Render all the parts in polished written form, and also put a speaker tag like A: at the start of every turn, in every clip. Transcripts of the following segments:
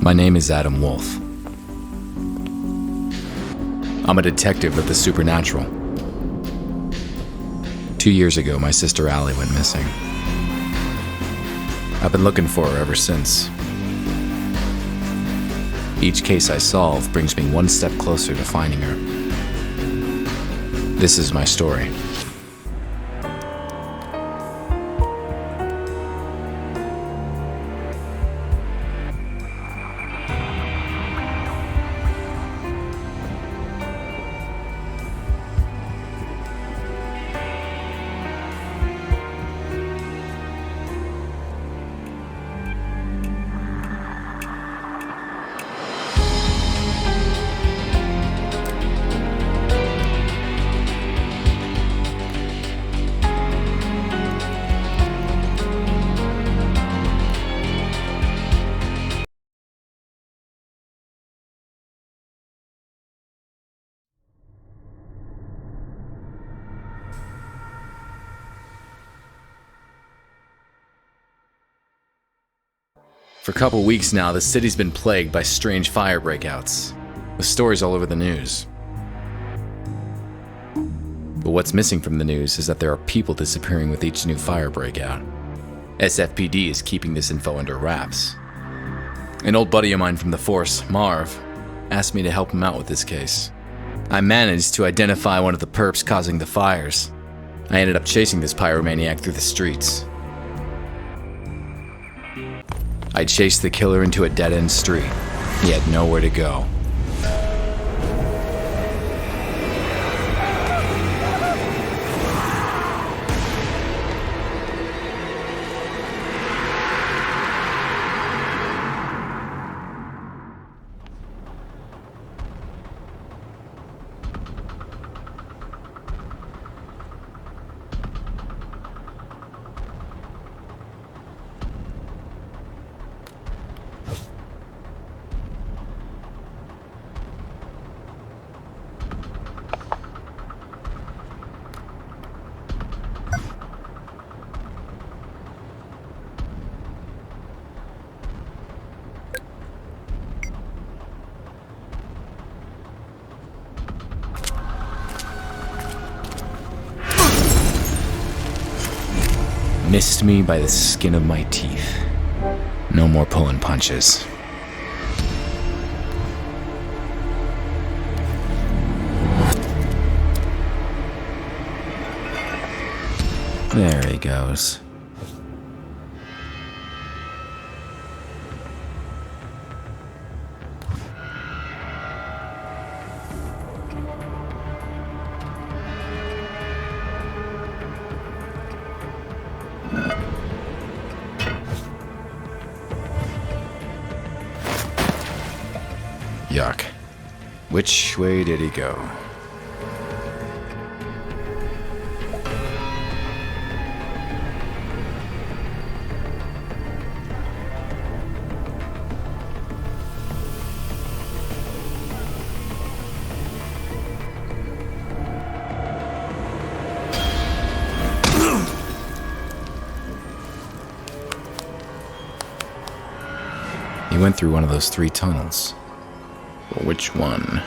A: My name is Adam Wolfe. I'm a detective of the supernatural. 2 years ago, my sister Allie went missing. I've been looking for her ever since. Each case I solve brings me one step closer to finding her. This is my story. For a couple weeks now, the city's been plagued by strange fire breakouts, with stories all over the news. But what's missing from the news is that there are people disappearing with each new fire breakout. SFPD is keeping this info under wraps. An old buddy of mine from the force, Marv, asked me to help him out with this case. I managed to identify one of the perps causing the fires. I ended up chasing this pyromaniac through the streets. I chased the killer into a dead-end street. He had nowhere to go. Missed me by the skin of my teeth. No more pulling punches. There he goes. Yuck. Which way did he go? He went through one of those 3 tunnels. But which one?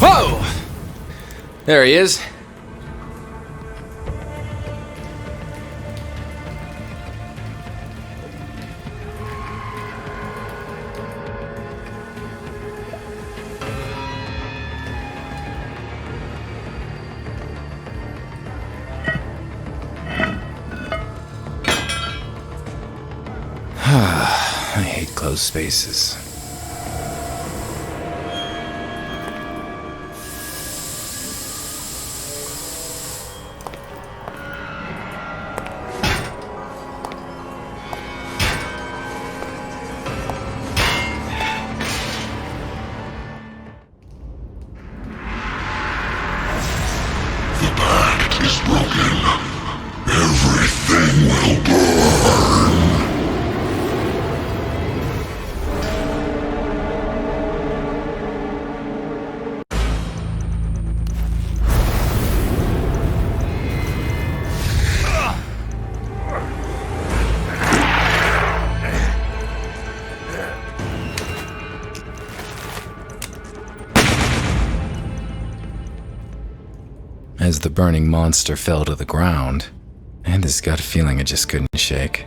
A: Whoa! There he is. I hate closed spaces.
B: The pact is broken. Everything will burn.
A: As the burning monster fell to the ground, I had this gut feeling I just couldn't shake.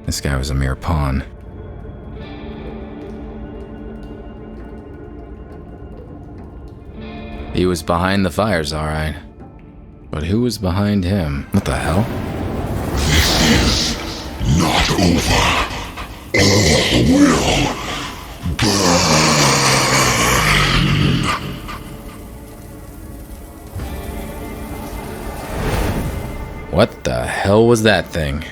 A: This guy was a mere pawn. He was behind the fires, all right. But who was behind him? What the hell?
B: This is not over. All will burn.
A: What the hell was that thing?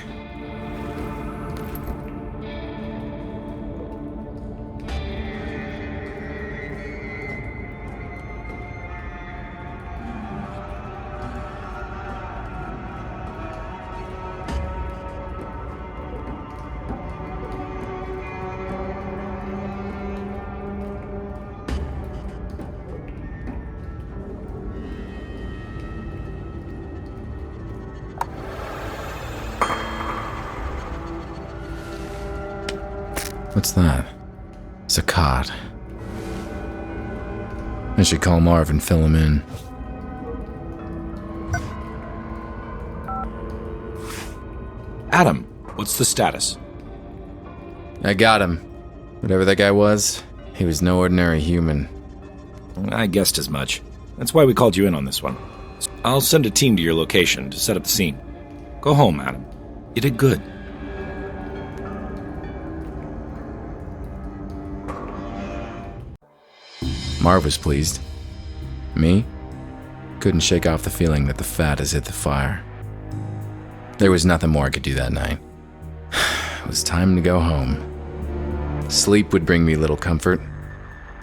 A: What's that? It's a cot. I should call Marv and fill him in.
C: Adam, what's the status?
A: I got him. Whatever that guy was, he was no ordinary human.
C: I guessed as much. That's why we called you in on this one. I'll send a team to your location to set up the scene. Go home, Adam. You did good.
A: Marv was pleased. Me? Couldn't shake off the feeling that the fat has hit the fire. There was nothing more I could do that night. It was time to go home. Sleep would bring me little comfort.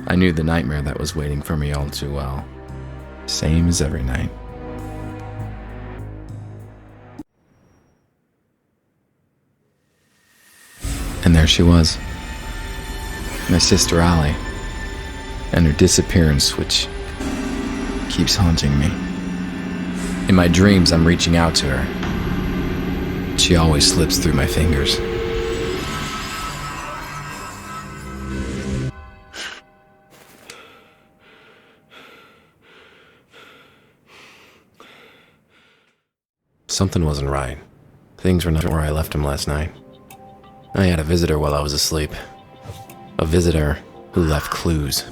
A: I knew the nightmare that was waiting for me all too well. Same as every night. And there she was. My sister Allie. And her disappearance, which keeps haunting me. In my dreams, I'm reaching out to her. She always slips through my fingers. Something wasn't right. Things were not where I left them last night. I had a visitor while I was asleep. A visitor who left clues.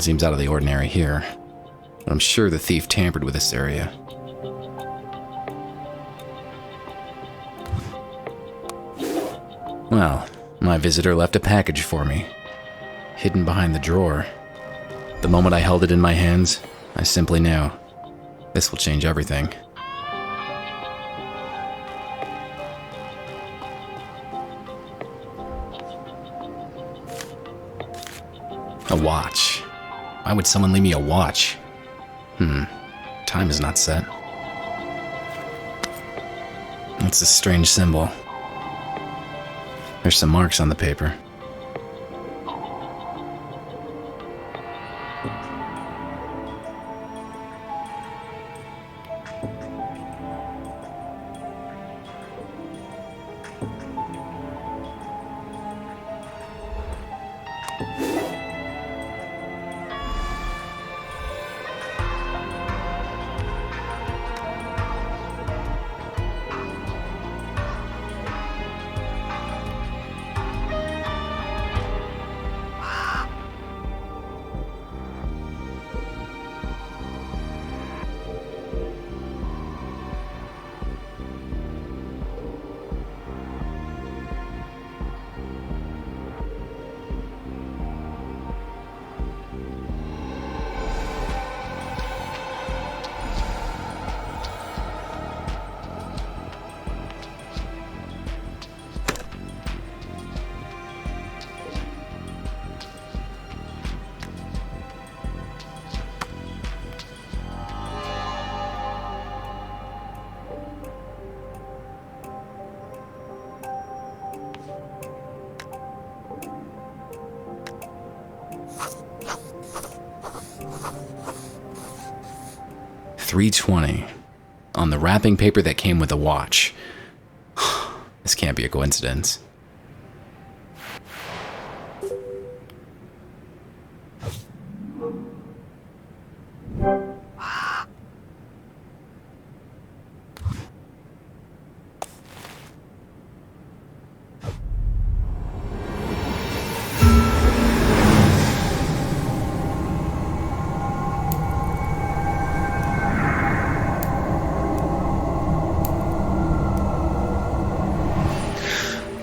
A: seems out of the ordinary here. I'm sure the thief tampered with this area. Well, my visitor left a package for me, hidden behind the drawer. The moment I held it in my hands, I simply knew this will change everything. A watch. Why would someone leave me a watch? Time is not set. It's a strange symbol. There's some marks on the paper. $3.20 on the wrapping paper that came with the watch. This can't be a coincidence.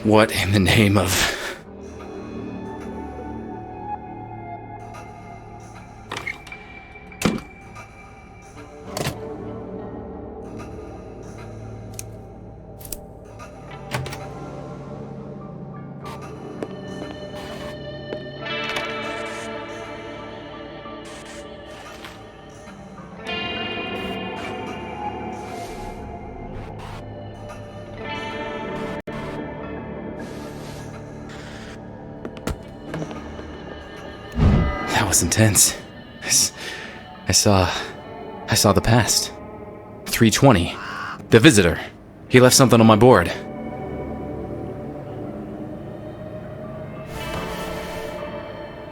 A: What in the name of... That was intense. I saw the past. 3:20. The visitor. He left something on my board.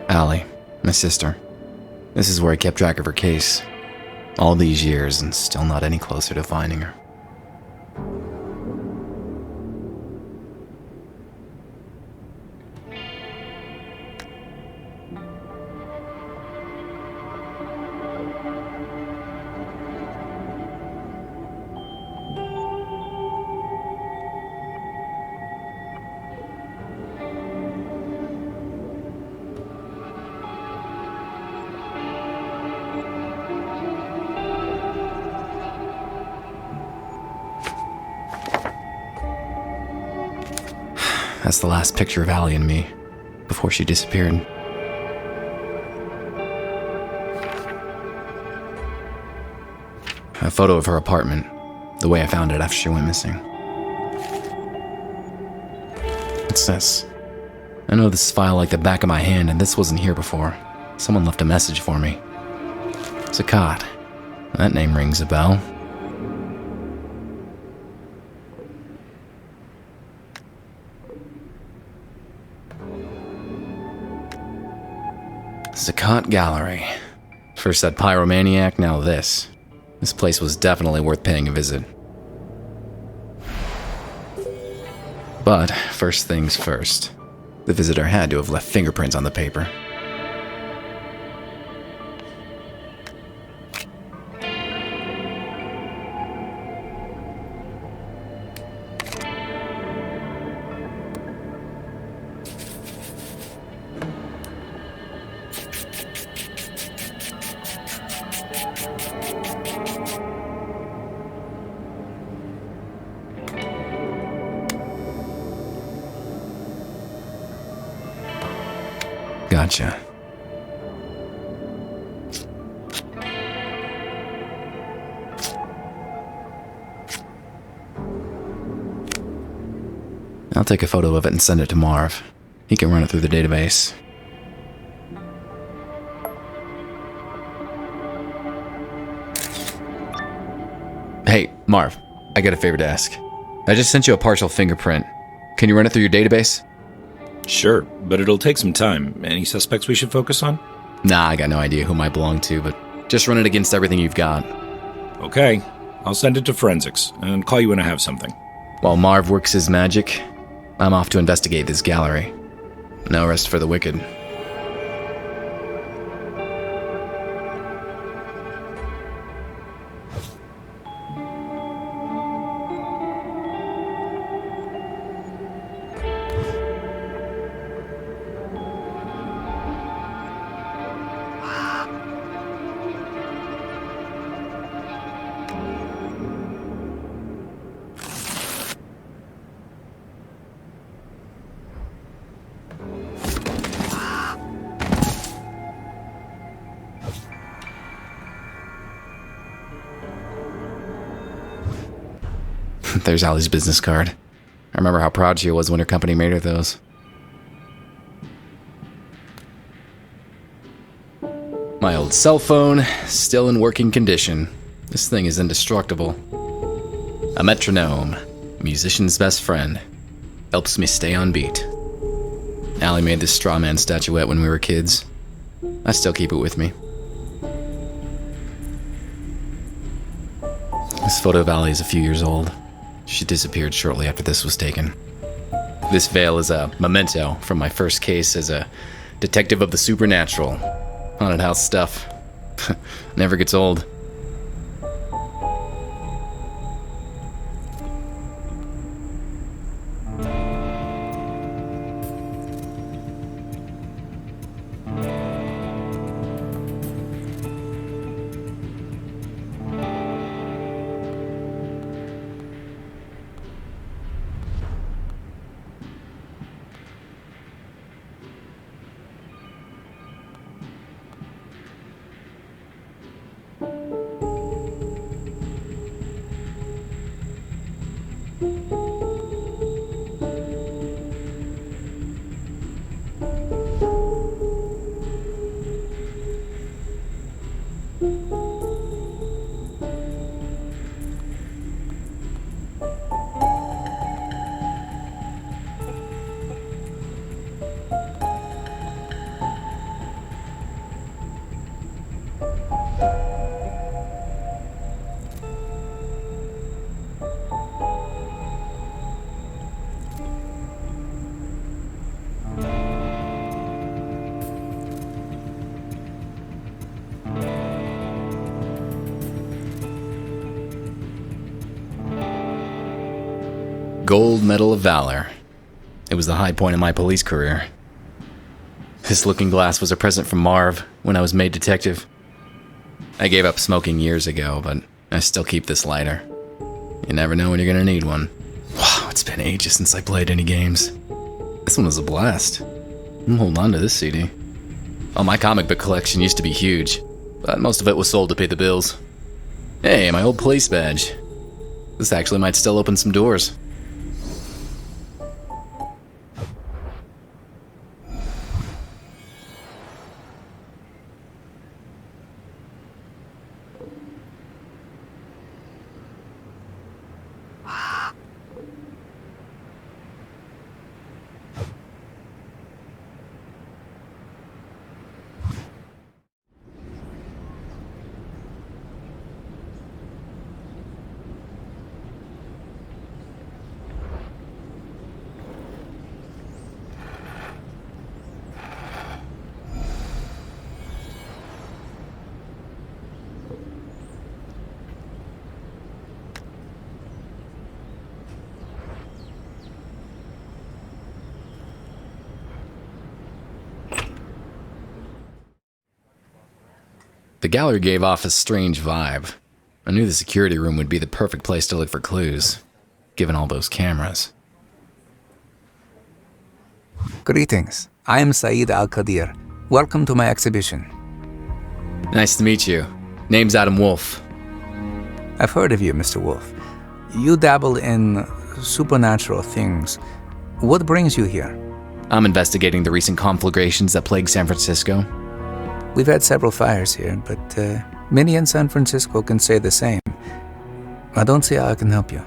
A: Allie, my sister. This is where I kept track of her case. All these years and still not any closer to finding her. That's the last picture of Allie and me, before she disappeared. A photo of her apartment, the way I found it after she went missing. What's this? I know this file like the back of my hand, and this wasn't here before. Someone left a message for me. Zakat. That name rings a bell. Zakat Gallery. First that pyromaniac, now this. This place was definitely worth paying a visit. But first things first. The visitor had to have left fingerprints on the paper. Gotcha. I'll take a photo of it and send it to Marv. He can run it through the database. Hey, Marv, I got a favor to ask. I just sent you a partial fingerprint. Can you run it through your database?
C: Sure, but it'll take some time. Any suspects we should focus on?
A: Nah, I got no idea who might belong to, but just run it against everything you've got.
C: Okay, I'll send it to forensics and call you when I have something.
A: While Marv works his magic, I'm off to investigate this gallery. No rest for the wicked. There's Allie's business card. I remember how proud she was when her company made her those. My old cell phone, still in working condition. This thing is indestructible. A metronome, musician's best friend. Helps me stay on beat. Allie made this straw man statuette when we were kids. I still keep it with me. This photo of Allie is a few years old. She disappeared shortly after this was taken. This veil is a memento from my first case as a detective of the supernatural. Haunted house stuff. Never gets old. Gold Medal of Valor. It was the high point of my police career. This looking glass was a present from Marv when I was made detective. I gave up smoking years ago, but I still keep this lighter. You never know when you're gonna need one. Wow, it's been ages since I played any games. This one was a blast. I'm holding on to this CD. Oh, my comic book collection used to be huge, but most of it was sold to pay the bills. Hey, my old police badge. This actually might still open some doors. The gallery gave off a strange vibe. I knew the security room would be the perfect place to look for clues, given all those cameras.
D: Greetings. I am Saeed Al-Qadir, Welcome to my exhibition.
A: Nice to meet you. Name's Adam Wolfe.
D: I've heard of you, Mr. Wolfe. You dabble in supernatural things. What brings you here?
A: I'm investigating the recent conflagrations that plague San Francisco.
D: We've had several fires here, but many in San Francisco can say the same. I don't see how I can help you.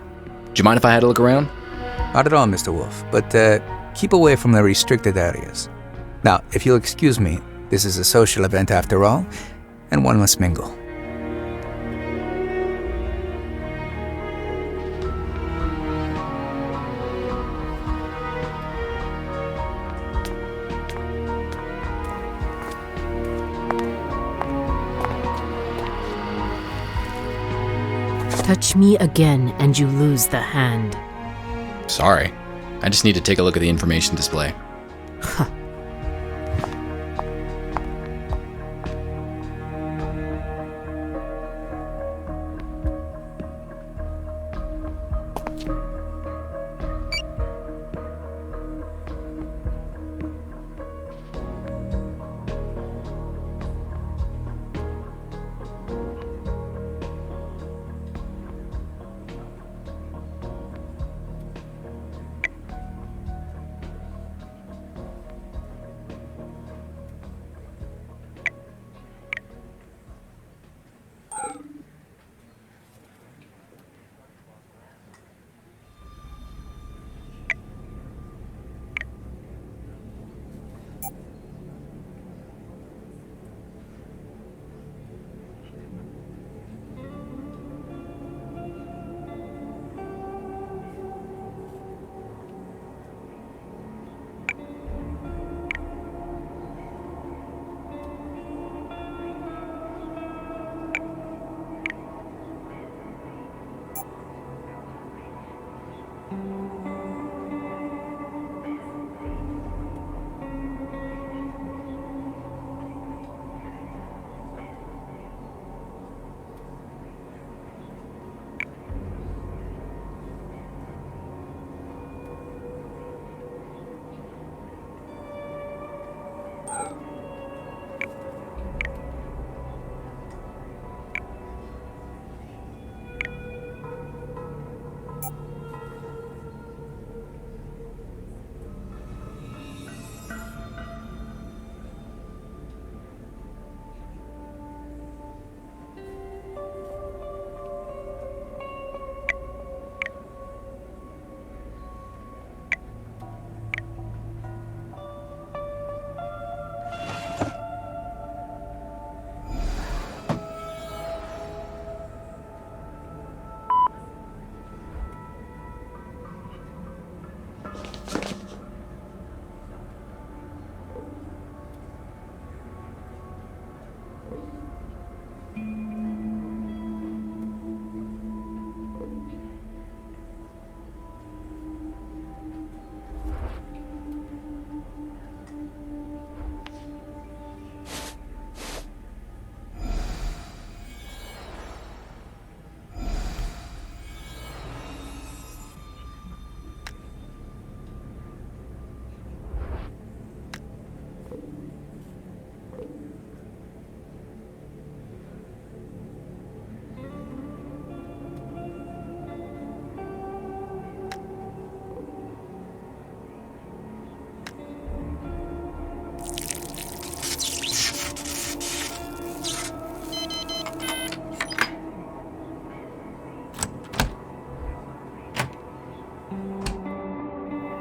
A: Do you mind if I had a look around?
D: Not at all, Mr. Wolfe, but keep away from the restricted areas. Now, if you'll excuse me, this is a social event after all, and one must mingle.
E: Touch me again and you lose the hand.
A: Sorry. I just need to take a look at the information display.
E: Huh.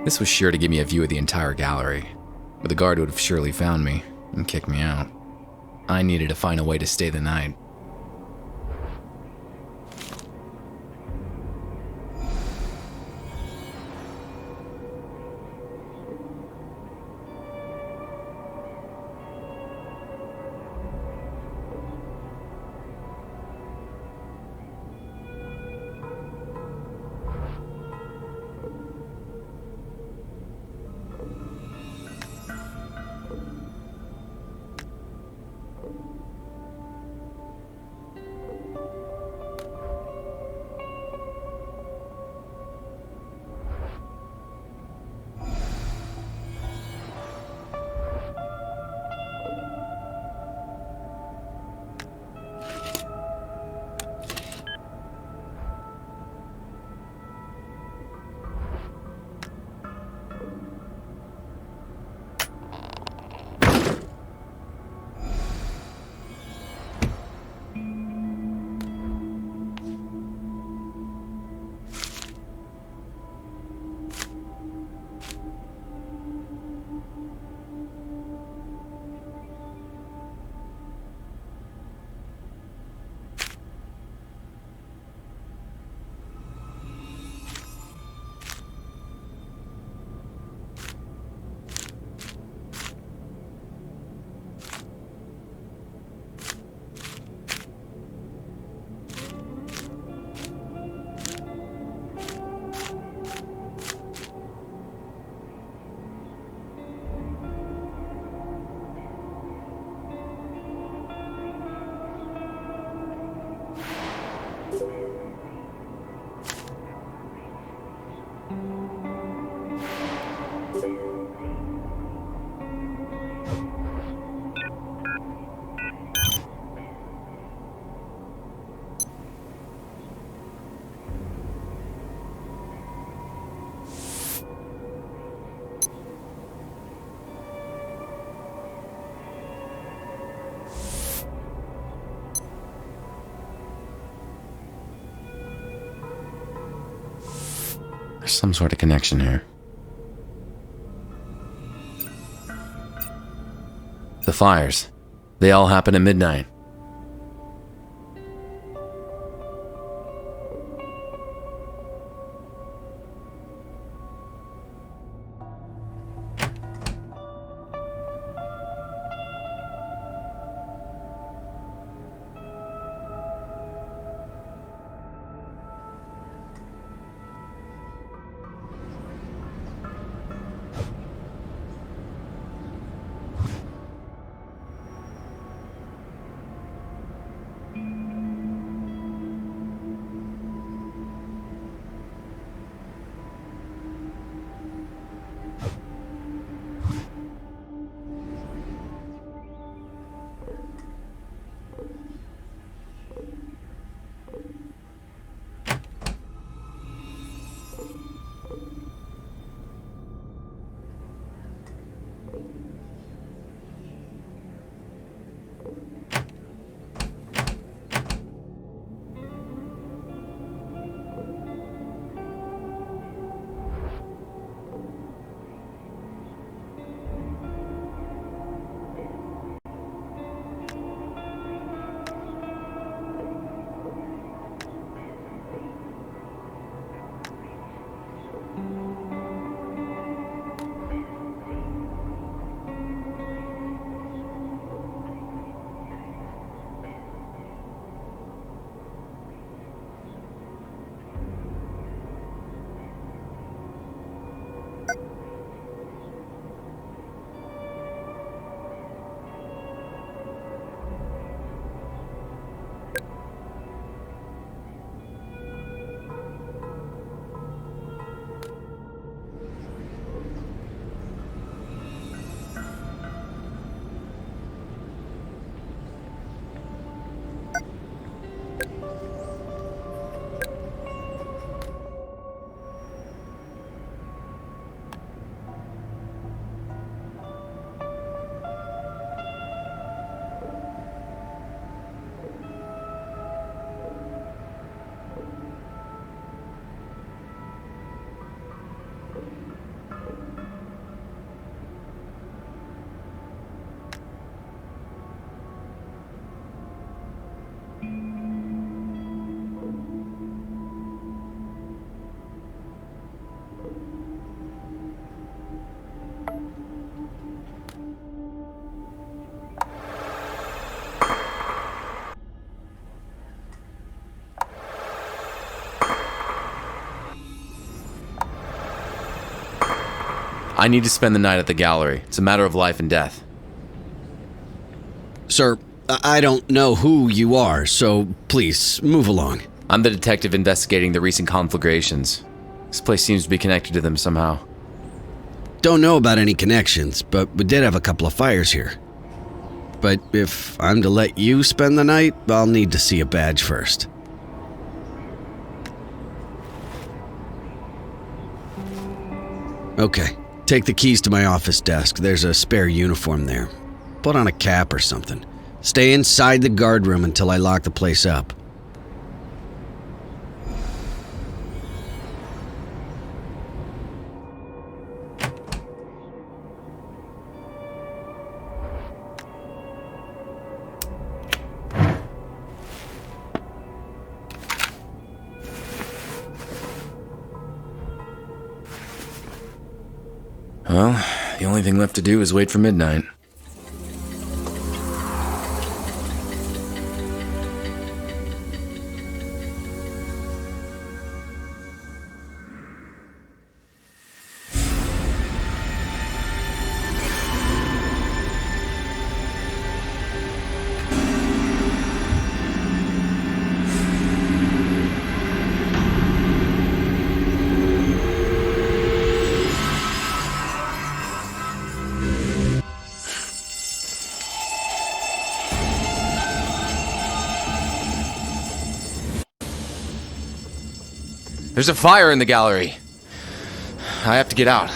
A: This was sure to give me a view of the entire gallery, but the guard would have surely found me and kicked me out. I needed to find a way to stay the night. There's some sort of connection here. The fires. They all happen at midnight. I need to spend the night at the gallery. It's a matter of life and death.
F: Sir, I don't know who you are, so please, move along.
A: I'm the detective investigating the recent conflagrations. This place seems to be connected to them somehow.
F: Don't know about any connections, but we did have a couple of fires here. But if I'm to let you spend the night, I'll need to see a badge first. Okay, take the keys to my office desk. There's a spare uniform there. Put on a cap or something. Stay inside the guard room until I lock the place up.
A: Well, the only thing left to do is wait for midnight. There's a fire in the gallery. I have to get out.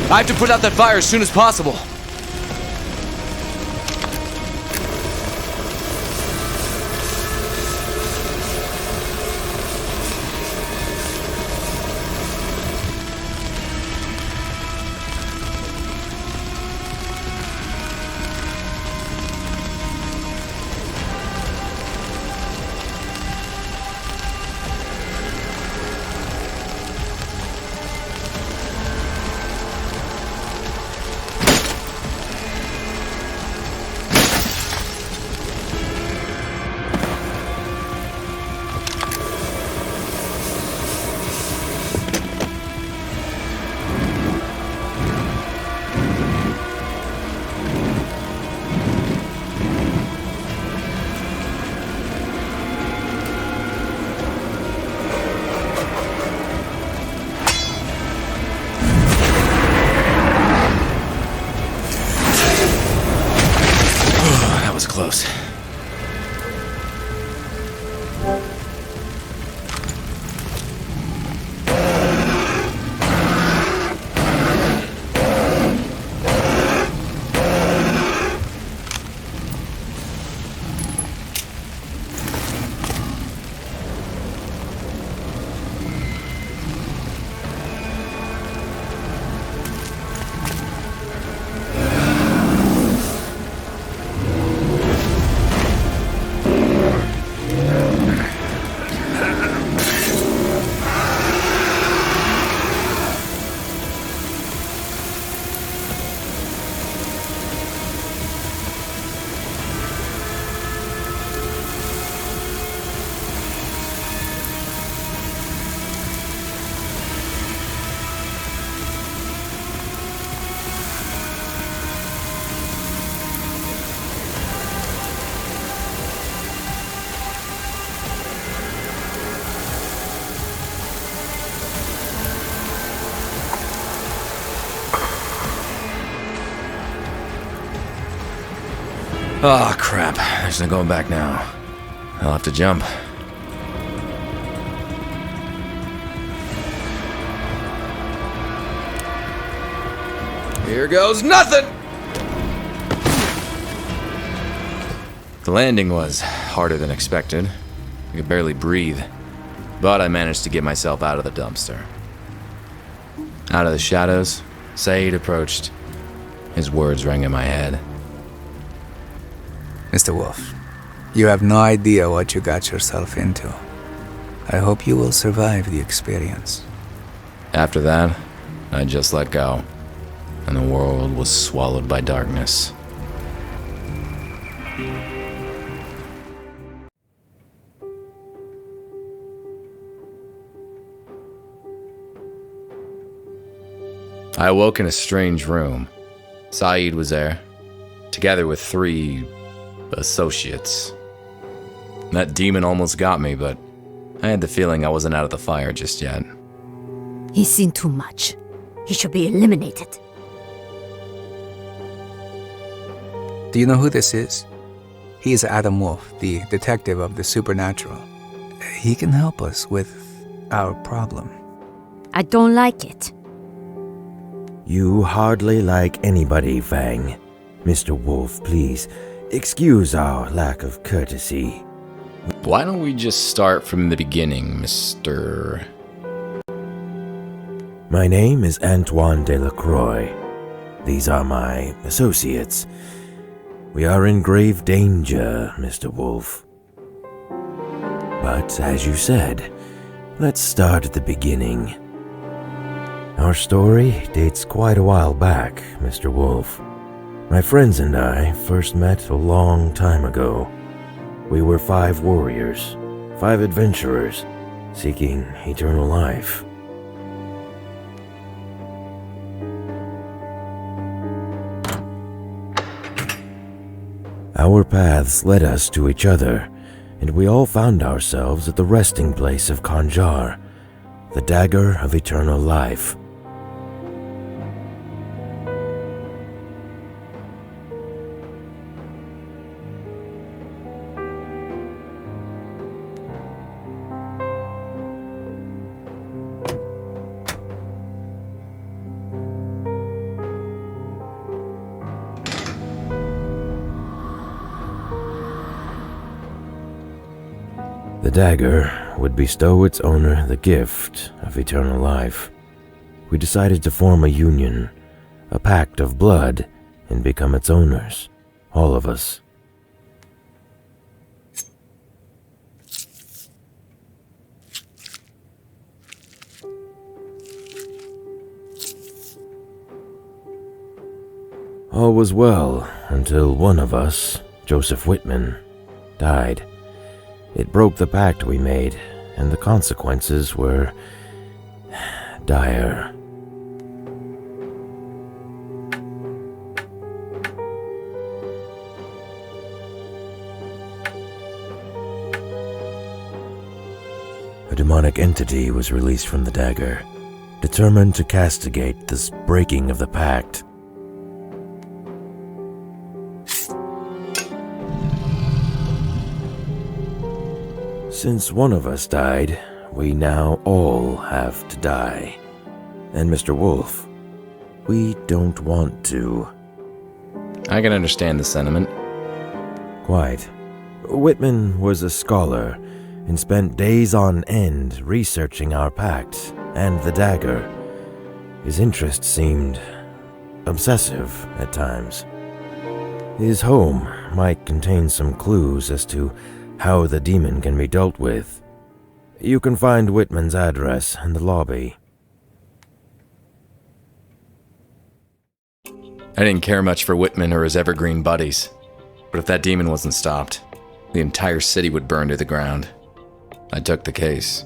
A: I have to put out that fire as soon as possible. That was close. Oh, crap. There's no going back now. I'll have to jump. Here goes nothing! The landing was harder than expected. I could barely breathe. But I managed to get myself out of the dumpster. Out of the shadows, Saeed approached. His words rang in my head.
D: Mr. Wolfe, you have no idea what you got yourself into. I hope you will survive the experience.
A: After that, I just let go, and the world was swallowed by darkness. I awoke in a strange room. Saeed was there, together with 3 associates. That demon almost got me, but I had the feeling I wasn't out of the fire just yet.
G: He's seen too much. He should be eliminated.
D: Do you know who this is? He is Adam Wolfe, the detective of the supernatural. He can help us with our problem.
G: I don't like it.
H: You hardly like anybody, Fang. Mr. Wolfe, please, excuse our lack of courtesy.
A: Why don't we just start from the beginning, Mr.
H: My name is Antoine Delacroix. These are my associates. We are in grave danger, Mr. Wolfe. But as you said, let's start at the beginning. Our story dates quite a while back, Mr. Wolfe. My friends and I first met a long time ago. We were 5 warriors, 5 adventurers, seeking eternal life. Our paths led us to each other, and we all found ourselves at the resting place of Khanjar, the dagger of eternal life. dagger would bestow its owner the gift of eternal life, we decided to form a union, a pact of blood, and become its owners, all of us. All was well until one of us, Joseph Whitman, died. It broke the pact we made, and the consequences were dire. A demonic entity was released from the dagger, determined to castigate this breaking of the pact. Since one of us died, we now all have to die. And Mr. Wolfe, we don't want to.
A: I can understand the sentiment.
H: Quite. Whitman was a scholar and spent days on end researching our pact and the dagger. His interest seemed obsessive at times. His home might contain some clues as to how the demon can be dealt with. You can find Whitman's address in the lobby.
A: I didn't care much for Whitman or his evergreen buddies, but if that demon wasn't stopped, the entire city would burn to the ground. I took the case.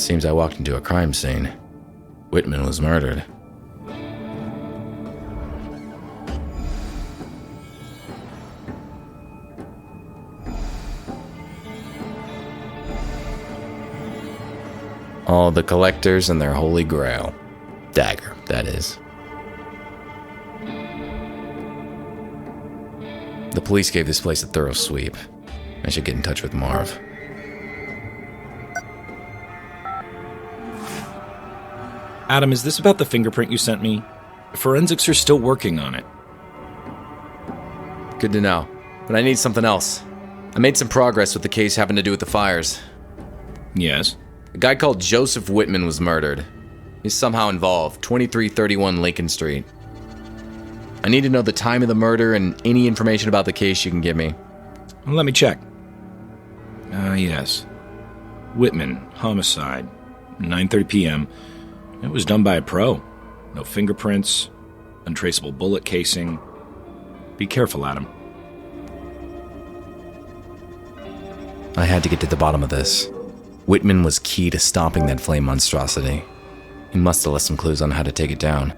A: Seems I walked into a crime scene. Whitman was murdered. All the collectors and their holy grail. Dagger, that is. The police gave this place a thorough sweep. I should get in touch with Marv.
C: Adam, is this about the fingerprint you sent me? Forensics are still working on it.
A: Good to know. But I need something else. I made some progress with the case having to do with the fires.
C: Yes?
A: A guy called Joseph Whitman was murdered. He's somehow involved. 2331 Lincoln Street. I need to know the time of the murder and any information about the case you can give me.
C: Well, let me check. Yes. Whitman, homicide. 9:30 p.m. It was done by a pro. No fingerprints, untraceable bullet casing. Be careful, Adam.
A: I had to get to the bottom of this. Whitman was key to stopping that flame monstrosity. He must have left some clues on how to take it down.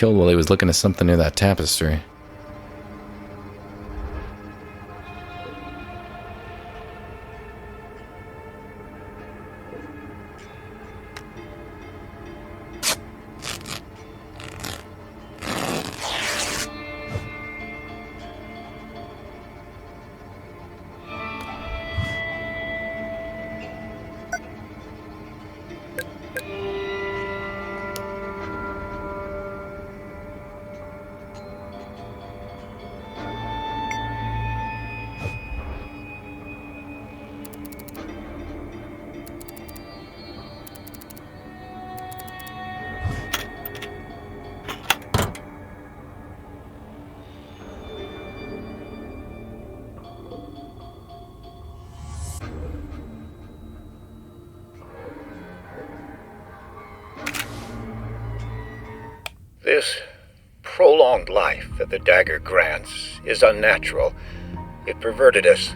A: killed while he was looking at something near that tapestry.
I: This prolonged life that the dagger grants is unnatural. It perverted us.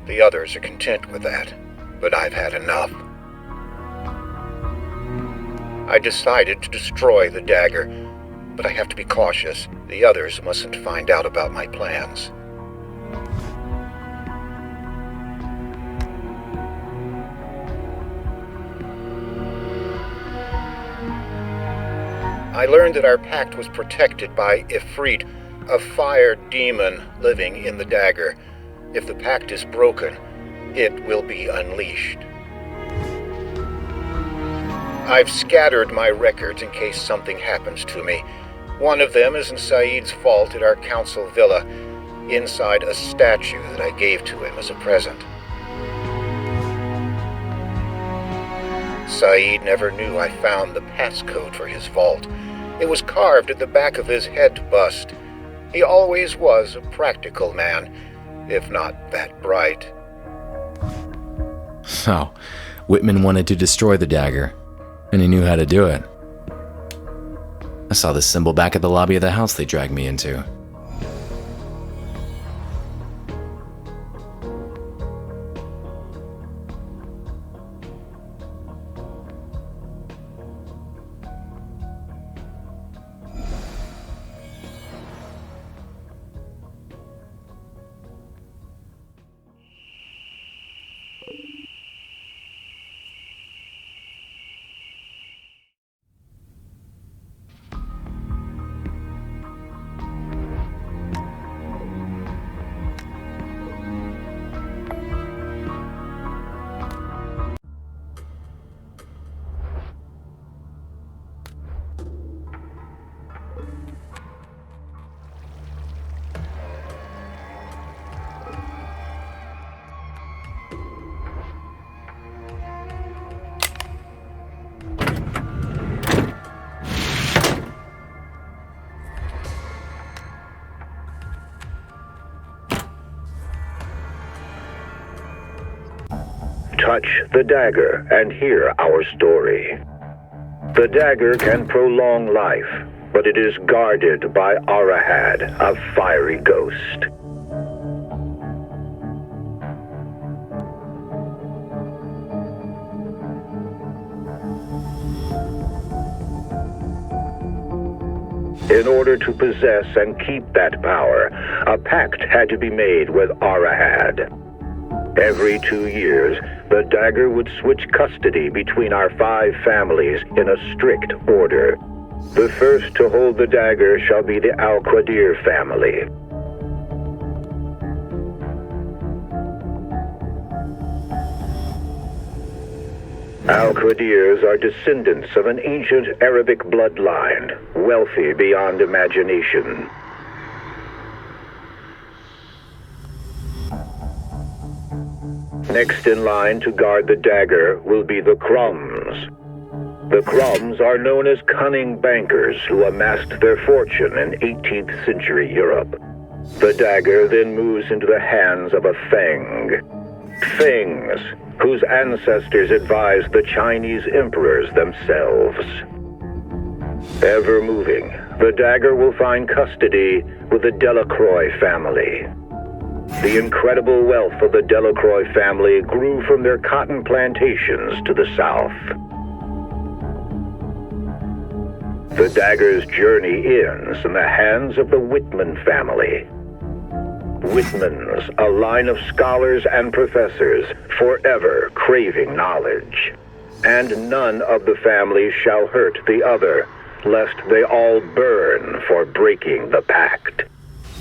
I: The others are content with that, but I've had enough. I decided to destroy the dagger, but I have to be cautious. The others mustn't find out about my plans. I learned that our pact was protected by Ifrit, a fire demon living in the dagger. If the pact is broken, it will be unleashed. I've scattered my records in case something happens to me. One of them is in Saeed's vault at our council villa, inside a statue that I gave to him as a present. Saeed never knew I found the passcode for his vault. It was carved at the back of his head bust. He always was a practical man, if not that bright.
A: So, Whitman wanted to destroy the dagger, and he knew how to do it. I saw this symbol back at the lobby of the house they dragged me into.
J: Touch the dagger and hear our story. The dagger can prolong life, but it is guarded by Arahad, a fiery ghost. In order to possess and keep that power, a pact had to be made with Arahad. Every 2 years, the dagger would switch custody between our 5 families in a strict order. The first to hold the dagger shall be the Al-Qadir family. Al-Qadirs are descendants of an ancient Arabic bloodline, wealthy beyond imagination. Next in line to guard the dagger will be the Crumbs. The Crumbs are known as cunning bankers who amassed their fortune in 18th century Europe. The dagger then moves into the hands of a Feng. Fengs, whose ancestors advised the Chinese emperors themselves. Ever moving, the dagger will find custody with the Delacroix family. The incredible wealth of the Delacroix family grew from their cotton plantations to the south. The dagger's journey ends in the hands of the Whitman family. Whitmans, a line of scholars and professors, forever craving knowledge. And none of the family shall hurt the other, lest they all burn for breaking the pact.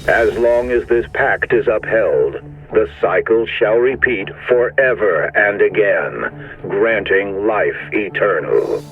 J: As long as this pact is upheld, the cycle shall repeat forever and again, granting life eternal.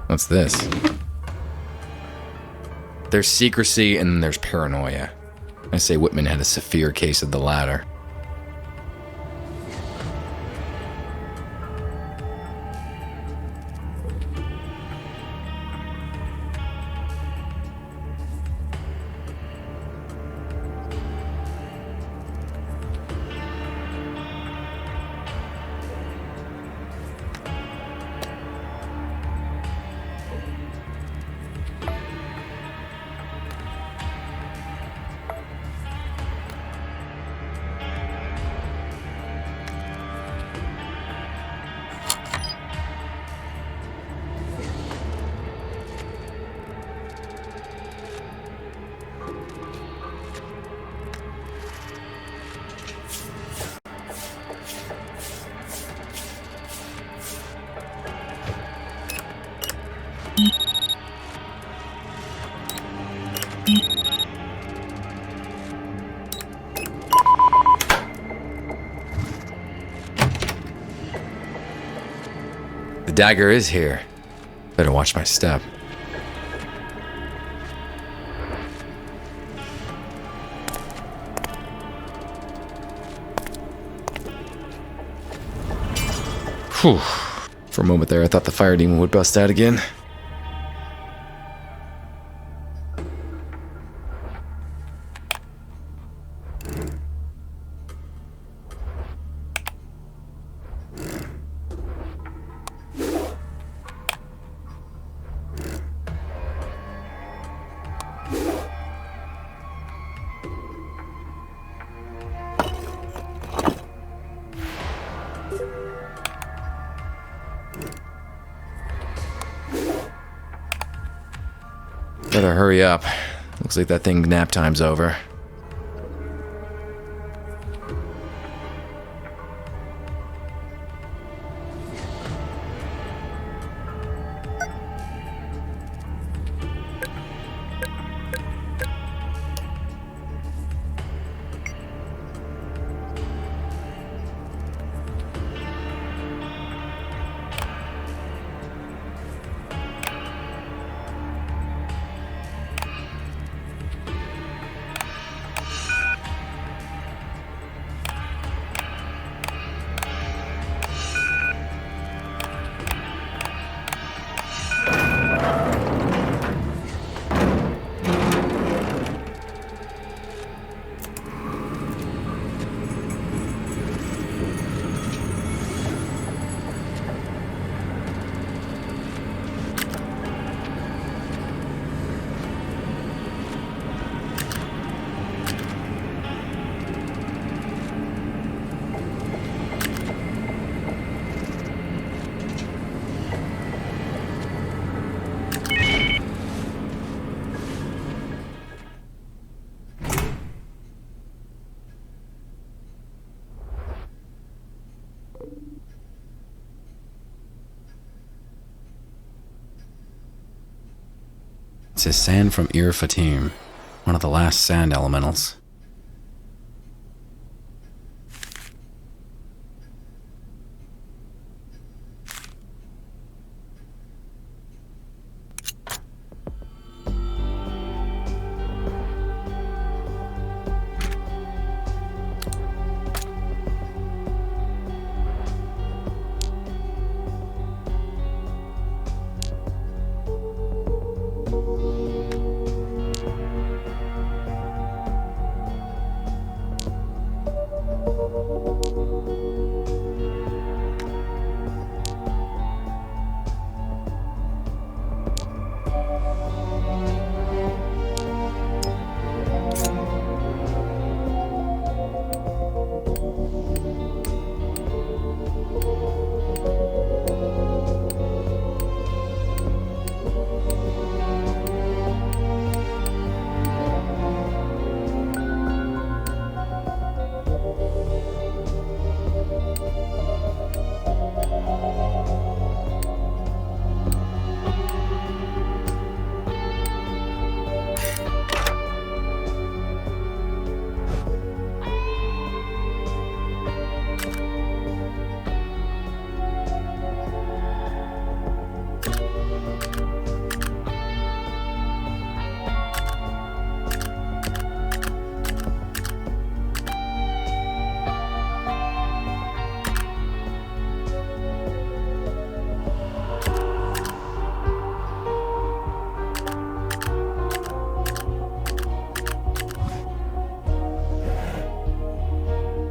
A: What's this? There's secrecy and then there's paranoia. I say Whitman had a severe case of the latter. The dagger is here. Better watch my step. Whew. For a moment there, I thought the fire demon would bust out again. Better hurry up. Looks like that thing nap time's over. It says sand from Ir Fatim, one of the last sand elementals.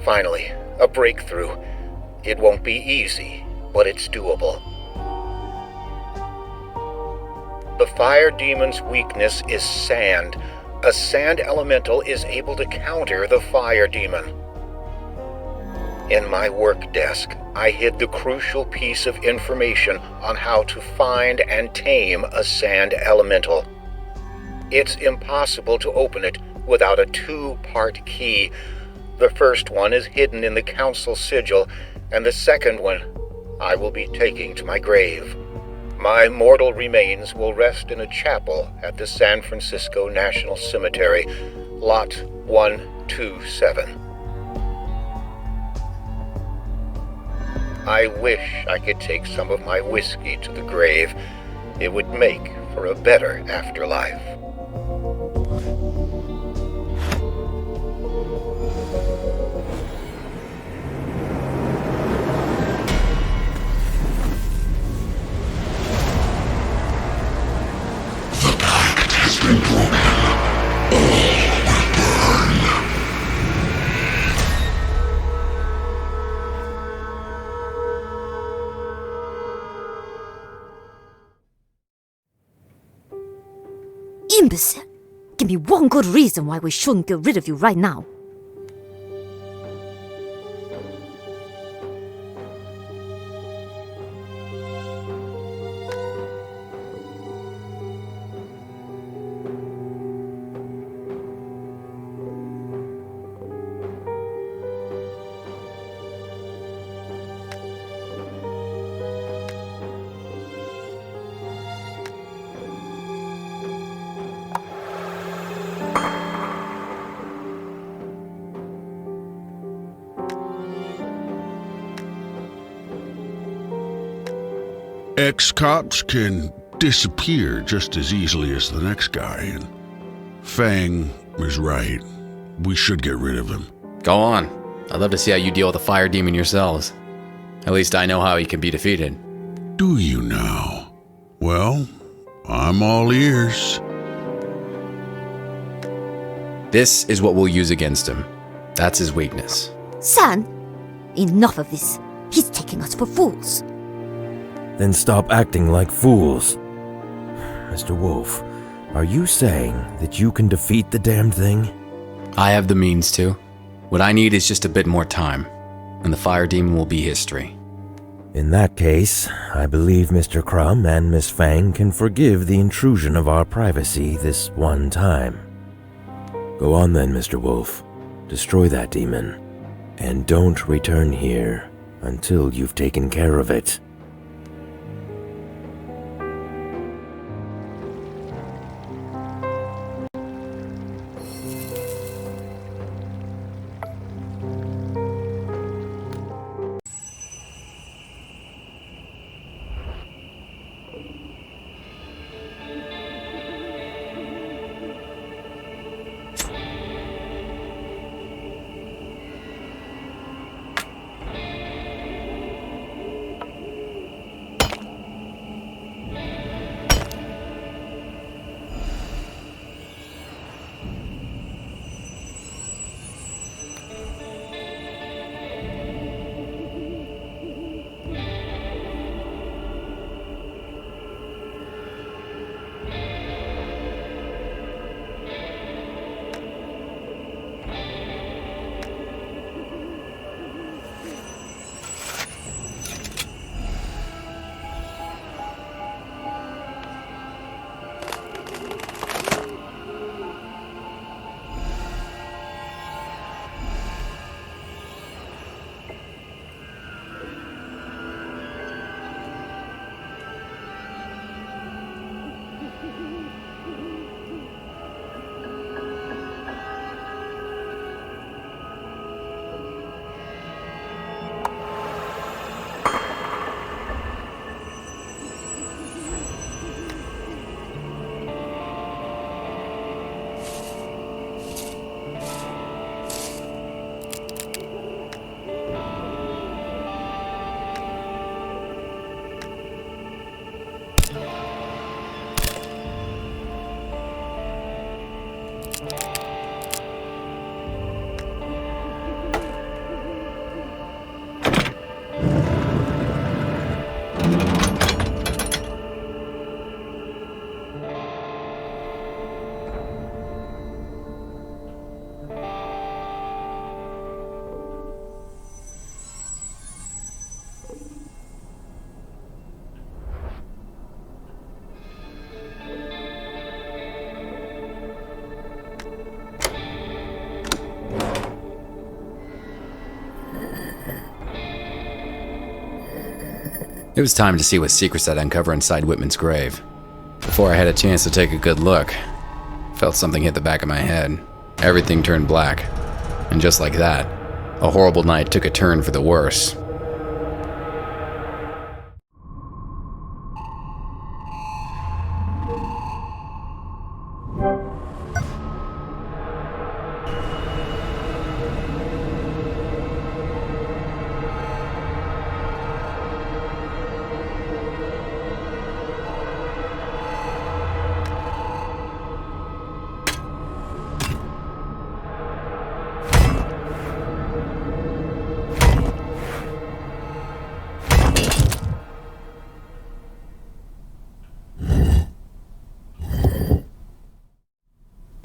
I: Finally, a breakthrough. It won't be easy, but it's doable. The fire demon's weakness is sand. A sand elemental is able to counter the fire demon. In my work desk, I hid the crucial piece of information on how to find and tame a sand elemental. It's impossible to open it without a two-part key. The first one is hidden in the council sigil, and the second one I will be taking to my grave. My mortal remains will rest in a chapel at the San Francisco National Cemetery, Lot 127. I wish I could take some of my whiskey to the grave. It would make for a better afterlife.
G: Imbecile! Give me one good reason why we shouldn't get rid of you right now.
B: Ex-cops can disappear just as easily as the next guy, and Fang is right. We should get rid of him.
A: Go on. I'd love to see how you deal with the fire demon yourselves. At least I know how he can be defeated.
B: Do you now? Well, I'm all ears.
A: This is what we'll use against him. That's his weakness.
G: San, enough of this. He's taking us for fools.
H: Then stop acting like fools. Mr. Wolfe, are you saying that you can defeat the damned thing?
A: I have the means to. What I need is just a bit more time, and the fire demon will be history.
H: In that case, I believe Mr. Crumb and Miss Fang can forgive the intrusion of our privacy this one time. Go on then, Mr. Wolfe. Destroy that demon, and don't return here until you've taken care of it.
A: It was time to see what secrets I'd uncover inside Whitman's grave. Before I had a chance to take a good look, felt something hit the back of my head. Everything turned black. And just like that, a horrible night took a turn for the worse.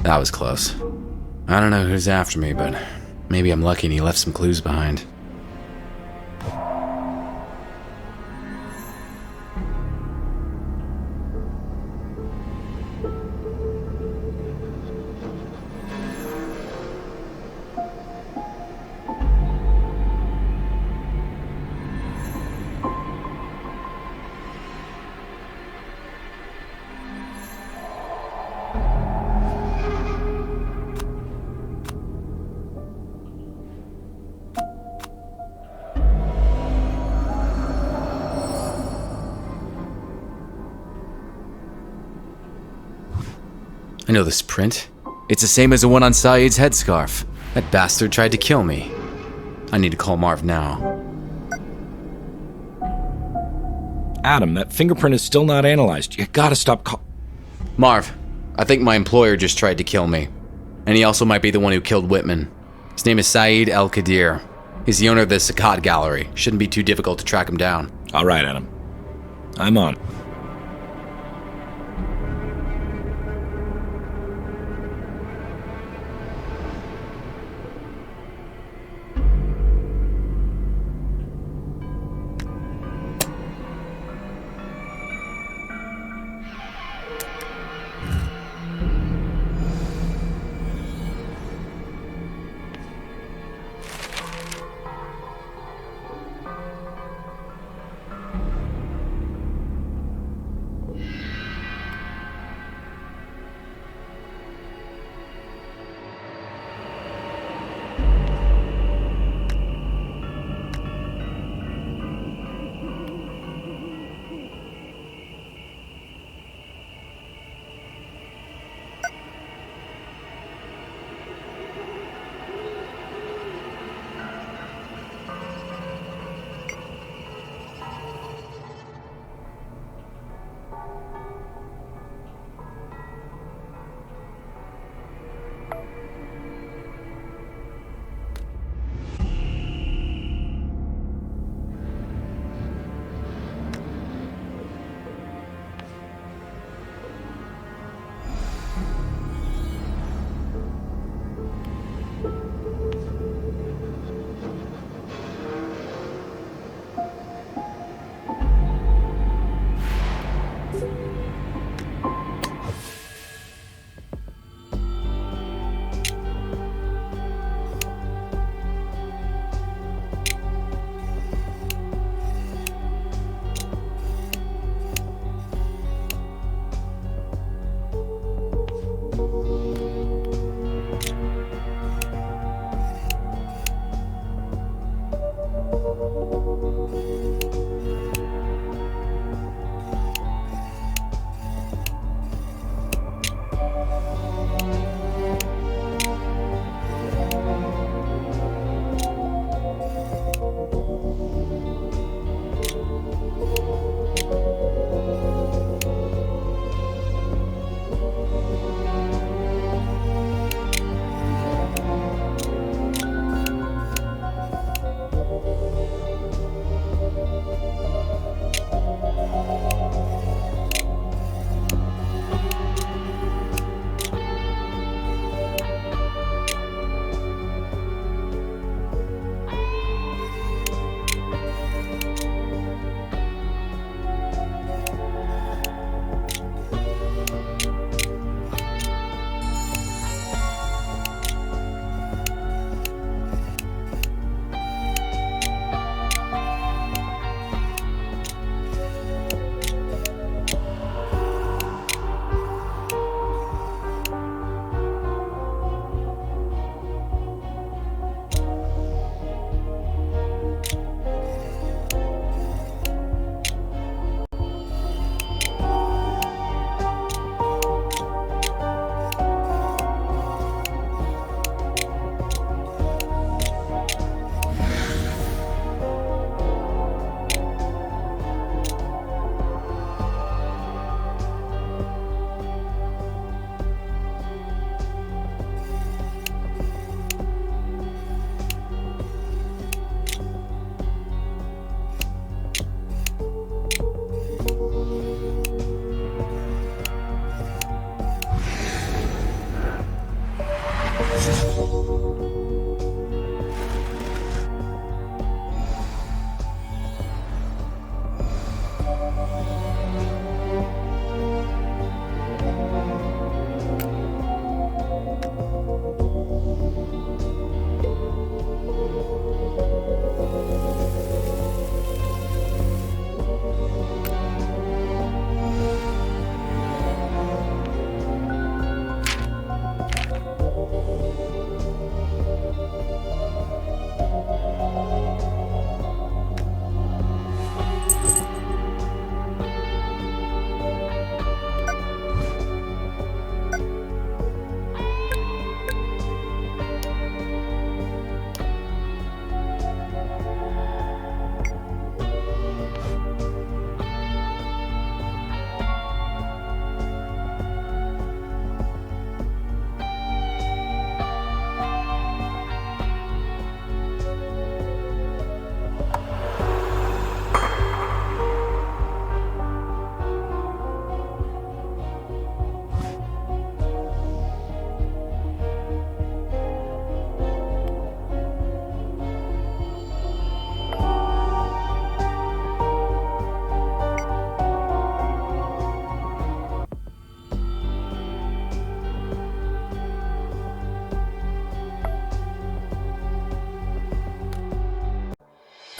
A: That was close. I don't know who's after me, but maybe I'm lucky and he left some clues behind. I know this print. It's the same as the one on Saeed's headscarf. That bastard tried to kill me. I need to call Marv now.
C: Adam, that fingerprint is still not analyzed. You gotta stop
A: Marv, I think my employer just tried to kill me. And he also might be the one who killed Whitman. His name is Saeed El-Qadir. He's the owner of the Sakat Gallery. Shouldn't be too difficult to track him down.
C: All right, Adam. I'm on.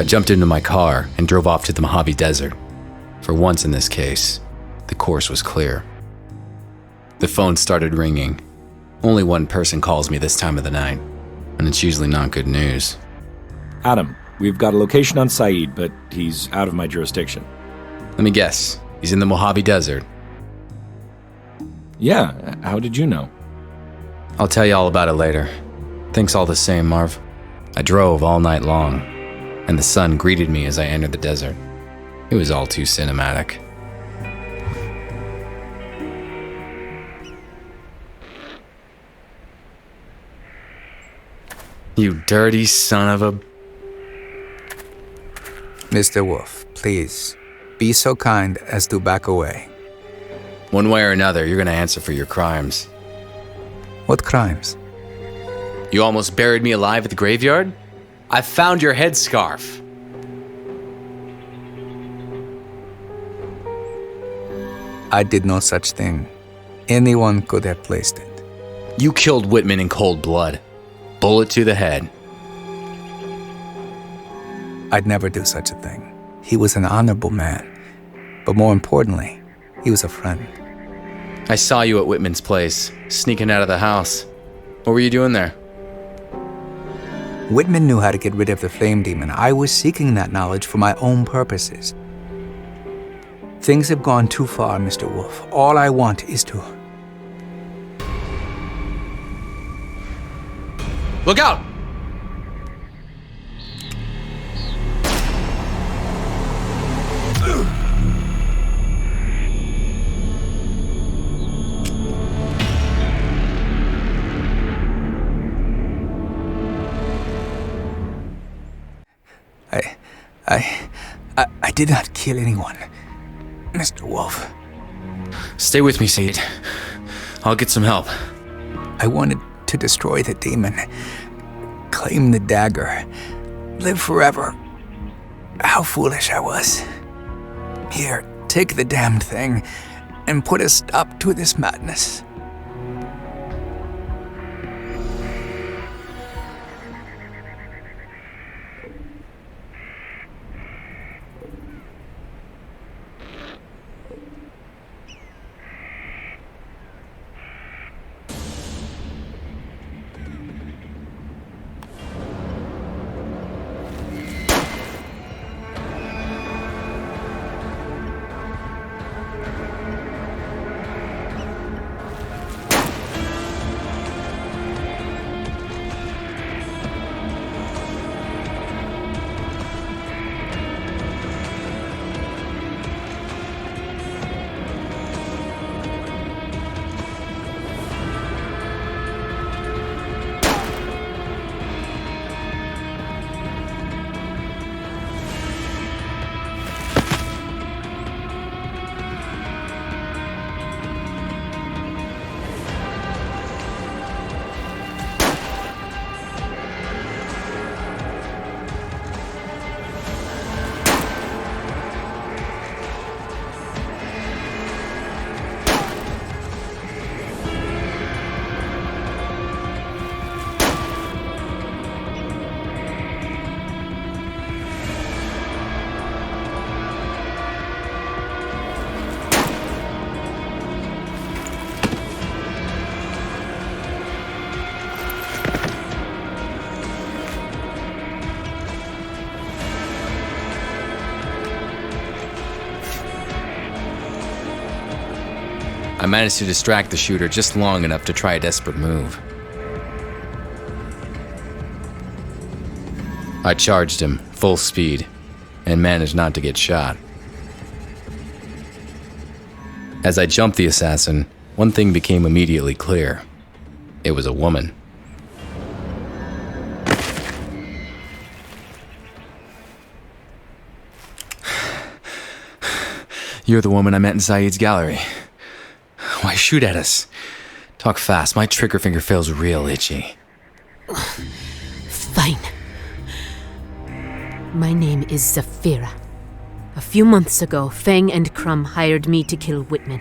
A: jumped into my car and drove off to the Mojave Desert. For once in this case, the course was clear. The phone started ringing. Only one person calls me this time of the night, and it's usually not good news.
C: Adam, we've got a location on Saeed, but he's out of my jurisdiction.
A: Let me guess, he's in the Mojave Desert.
C: Yeah, how did you know?
A: I'll tell you all about it later. Thanks all the same, Marv. I drove all night long, and the sun greeted me as I entered the desert. It was all too cinematic. You dirty son of a...
D: Mr. Wolfe, please, be so kind as to back away.
A: One way or another, you're gonna answer for your crimes.
D: What crimes?
A: You almost buried me alive at the graveyard? I found your headscarf.
D: I did no such thing. Anyone could have placed it.
A: You killed Whitman in cold blood. Bullet to the head.
D: I'd never do such a thing. He was an honorable man. But more importantly, he was a friend.
A: I saw you at Whitman's place, sneaking out of the house. What were you doing there?
D: Whitman knew how to get rid of the flame demon. I was seeking that knowledge for my own purposes. Things have gone too far, Mr. Wolfe. All I want is to...
A: Look out!
D: I did not kill anyone, Mr. Wolfe.
A: Stay with me, Saeed. I'll get some help.
D: I wanted to destroy the demon, claim the dagger, live forever. How foolish I was. Here, take the damned thing and put a stop to this madness.
A: I managed to distract the shooter just long enough to try a desperate move. I charged him, full speed, and managed not to get shot. As I jumped the assassin, one thing became immediately clear. It was a woman. You're the woman I met in Saeed's gallery. Why shoot at us? Talk fast, my trigger finger feels real itchy.
E: Fine. My name is Zafira. A few months ago, Feng and Crumb hired me to kill Whitman.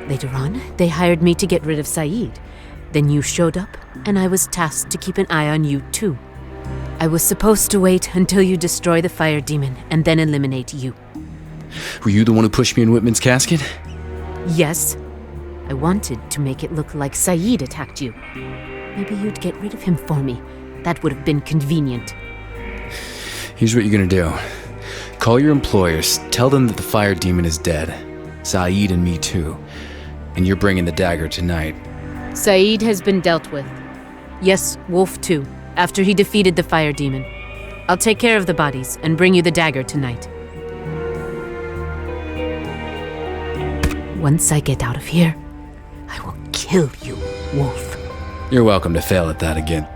E: Later on, they hired me to get rid of Saeed. Then you showed up, and I was tasked to keep an eye on you too. I was supposed to wait until you destroy the fire demon and then eliminate you.
A: Were you the one who pushed me in Whitman's casket?
E: Yes. I wanted to make it look like Saeed attacked you. Maybe you'd get rid of him for me. That would have been convenient.
A: Here's what you're gonna do. Call your employers, tell them that the fire demon is dead. Saeed and me too. And you're bringing the dagger tonight.
E: Saeed has been dealt with. Yes, Wolfe too, after he defeated the fire demon. I'll take care of the bodies and bring you the dagger tonight. Once I get out of here, I will kill you, Wolfe.
A: You're welcome to fail at that again.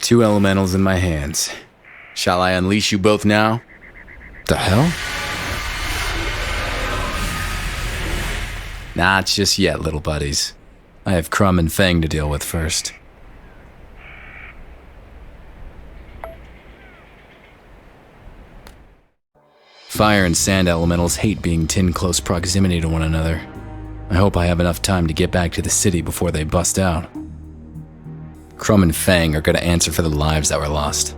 A: Two elementals in my hands. Shall I unleash you both now? The hell? Not just yet, little buddies. I have Crumb and Fang to deal with first. Fire and sand elementals hate being in close proximity to one another. I hope I have enough time to get back to the city before they bust out. Crumb and Fang are gonna answer for the lives that were lost.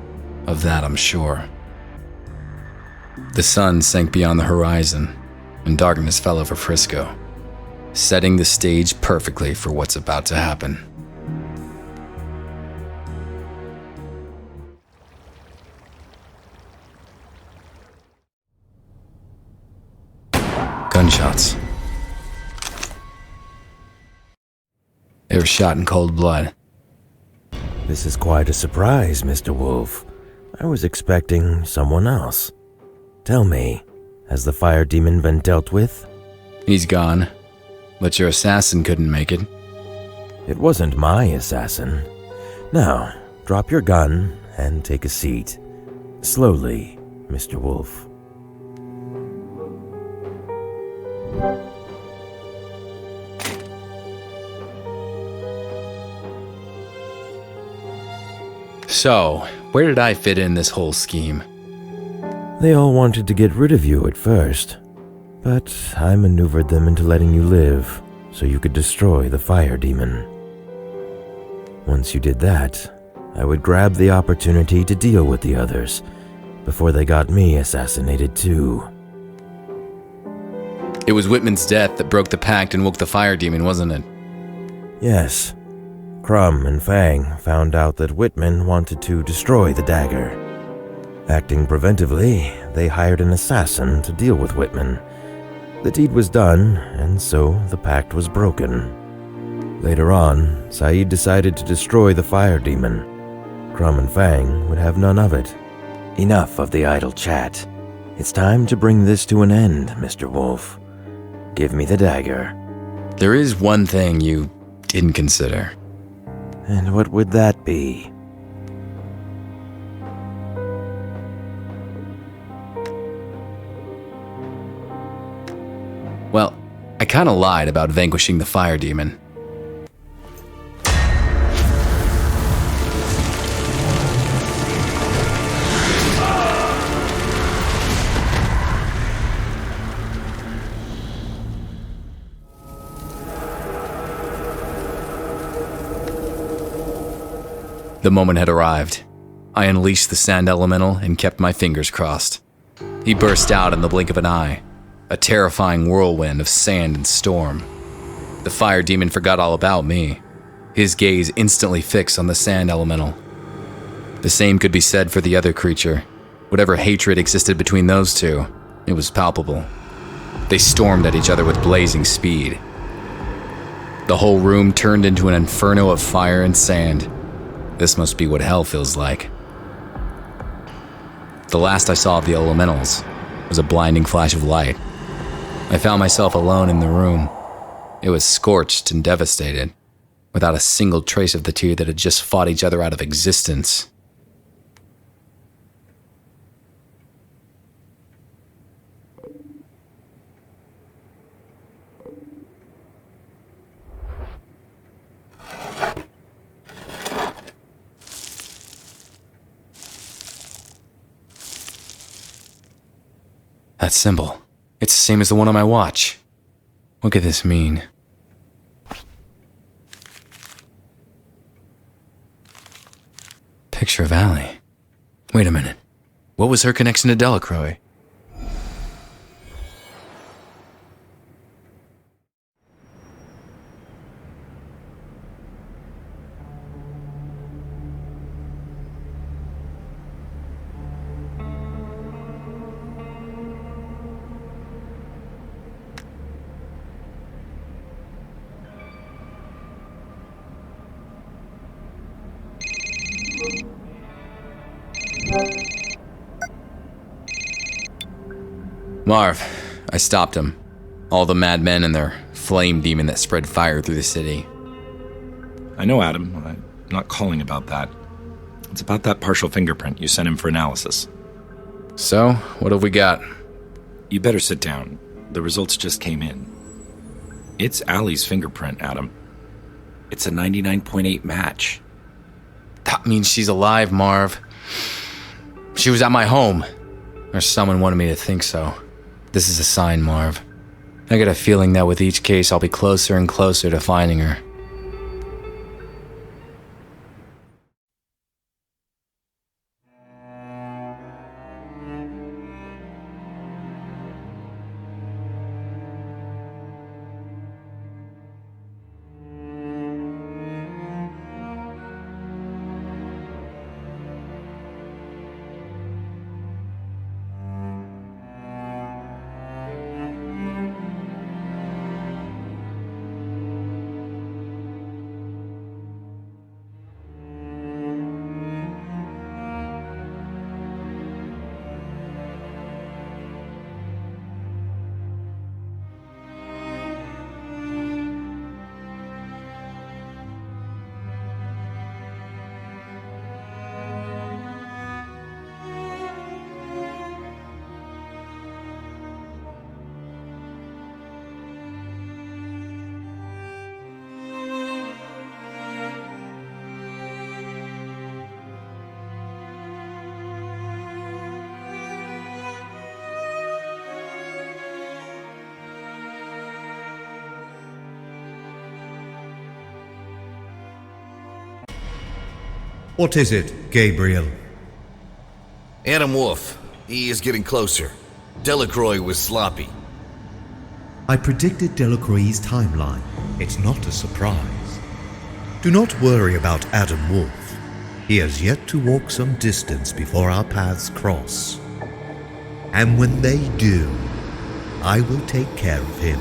A: Of that, I'm sure. The sun sank beyond the horizon, and darkness fell over Frisco, setting the stage perfectly for what's about to happen. Gunshots. They were shot in cold blood.
H: This is quite a surprise, Mr. Wolfe. I was expecting someone else. Tell me, has the fire demon been dealt with?
A: He's gone, but your assassin couldn't make it.
H: It wasn't my assassin. Now, drop your gun and take a seat. Slowly, Mr. Wolfe.
A: So, where did I fit in this whole scheme?
H: They all wanted to get rid of you at first, but I maneuvered them into letting you live so you could destroy the fire demon. Once you did that, I would grab the opportunity to deal with the others before they got me assassinated too.
A: It was Whitman's death that broke the pact and woke the fire demon, wasn't it?
H: Yes. Crumb and Fang found out that Whitman wanted to destroy the dagger. Acting preventively, they hired an assassin to deal with Whitman. The deed was done, and so the pact was broken. Later on, Saeed decided to destroy the fire demon. Crumb and Fang would have none of it. Enough of the idle chat. It's time to bring this to an end, Mr. Wolfe. Give me the dagger.
A: There is one thing you didn't consider.
H: And what would that be?
A: Well, I kinda lied about vanquishing the fire demon. The moment had arrived. I unleashed the sand elemental and kept my fingers crossed. He burst out in the blink of an eye, a terrifying whirlwind of sand and storm. The fire demon forgot all about me, his gaze instantly fixed on the sand elemental. The same could be said for the other creature. Whatever hatred existed between those two, it was palpable. They stormed at each other with blazing speed. The whole room turned into an inferno of fire and sand. This must be what hell feels like. The last I saw of the elementals was a blinding flash of light. I found myself alone in the room. It was scorched and devastated, without a single trace of the two that had just fought each other out of existence. That symbol. It's the same as the one on my watch. What could this mean? Picture of Allie. Wait a minute. What was her connection to Delacroix? Marv, I stopped him. All the madmen and their flame demon that spread fire through the city.
C: I know, Adam. I'm not calling about that. It's about that partial fingerprint you sent him for analysis.
A: So, what have we got?
C: You better sit down. The results just came in. It's Allie's fingerprint, Adam. It's a 99.8 match.
A: That means she's alive, Marv. She was at my home. Or someone wanted me to think so. This is a sign, Marv. I get a feeling that with each case, I'll be closer and closer to finding her.
K: What is it, Gabriel?
L: Adam Wolfe. He is getting closer. Delacroix was sloppy.
K: I predicted Delacroix's timeline. It's not a surprise. Do not worry about Adam Wolfe. He has yet to walk some distance before our paths cross. And when they do, I will take care of him.